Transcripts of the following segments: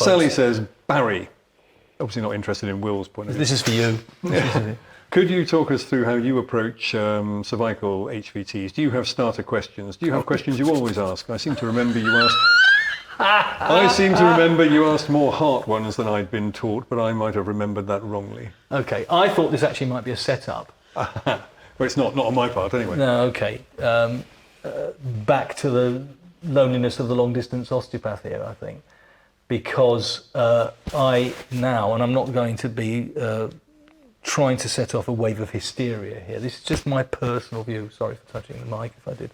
Sally says, Barry, obviously not interested in Will's point of view. This is for you. Yeah. Could you talk us through how you approach cervical HVTs? Do you have starter questions? Do you have questions you always ask? I seem to remember you asked more heart ones than I'd been taught, but I might have remembered that wrongly. Okay, I thought this actually might be a setup. Well, it's not on my part anyway. No, okay. Back to the loneliness of the long-distance osteopath here, I think, because I now, and I'm not going to be trying to set off a wave of hysteria here. This is just my personal view. Sorry for touching the mic if I did.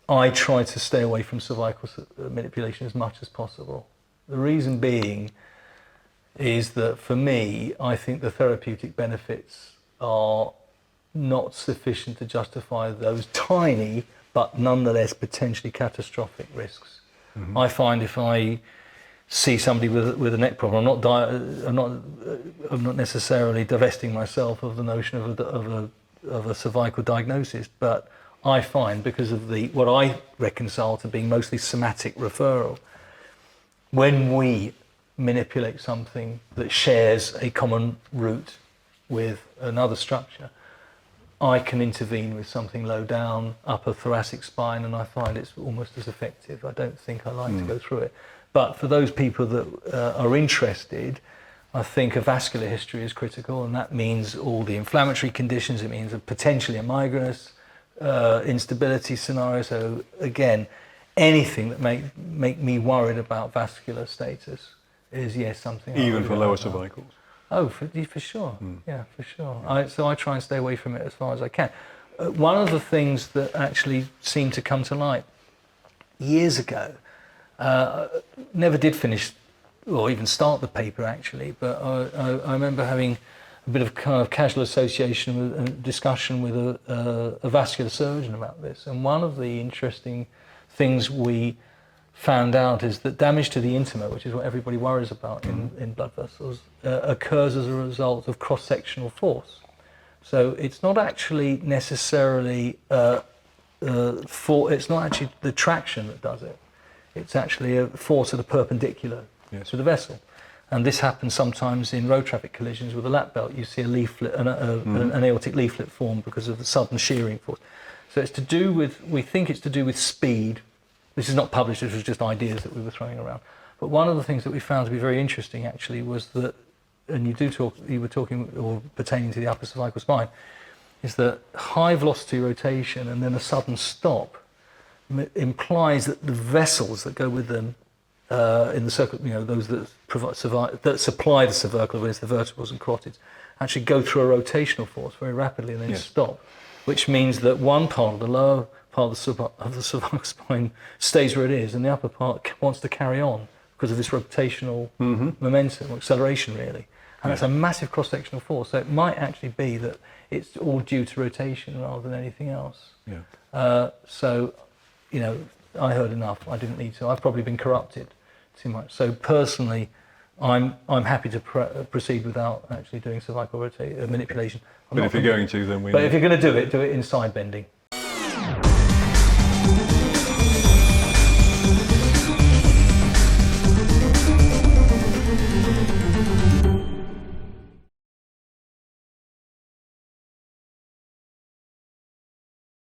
I try to stay away from cervical manipulation as much as possible. The reason being is that for me, I think the therapeutic benefits are not sufficient to justify those tiny but nonetheless potentially catastrophic risks. Mm-hmm. I find if I see somebody with a neck problem, I'm not necessarily divesting myself of the notion of a cervical diagnosis, but I find, because of what I reconcile to being mostly somatic referral, when we manipulate something that shares a common root with another structure, I can intervene with something low down, upper thoracic spine, and I find it's almost as effective. I don't think I like to go through it. But for those people that are interested, I think a vascular history is critical, and that means all the inflammatory conditions. It means potentially a migrainous instability scenario. So again, anything that make me worried about vascular status is something. Even for lower cervicals. Oh, for sure. Yeah, for sure. So I try and stay away from it as far as I can. One of the things that actually seemed to come to light years ago, never did finish or even start the paper actually, but I remember having a bit of kind of casual association with discussion with a vascular surgeon about this. And one of the interesting things we found out is that damage to the intima, which is what everybody worries about in blood vessels, occurs as a result of cross-sectional force. So it's not actually necessarily it's not actually the traction that does it. It's actually a force at a perpendicular to the vessel. And this happens sometimes in road traffic collisions with a lap belt. You see a leaflet, an aortic leaflet form because of the sudden shearing force. So it's to do with, we think it's to do with speed. This is not published, this was just ideas that we were throwing around. But one of the things that we found to be very interesting actually was that, and you were talking or pertaining to the upper cervical spine, is that high velocity rotation and then a sudden stop implies that the vessels that go with them in the circle, those that supply the cervical veins, the vertebrals and carotids, actually go through a rotational force very rapidly and then stop, which means that one part of the lower part of the cervical spine stays where it is, and the upper part wants to carry on because of this rotational momentum, or acceleration really. And that's a massive cross-sectional force. So it might actually be that it's all due to rotation rather than anything else. So, I heard enough. I didn't need to. I've probably been corrupted too much. So personally, I'm happy to proceed without actually doing cervical manipulation. But if you're going to, then But if you're going to do it in side bending.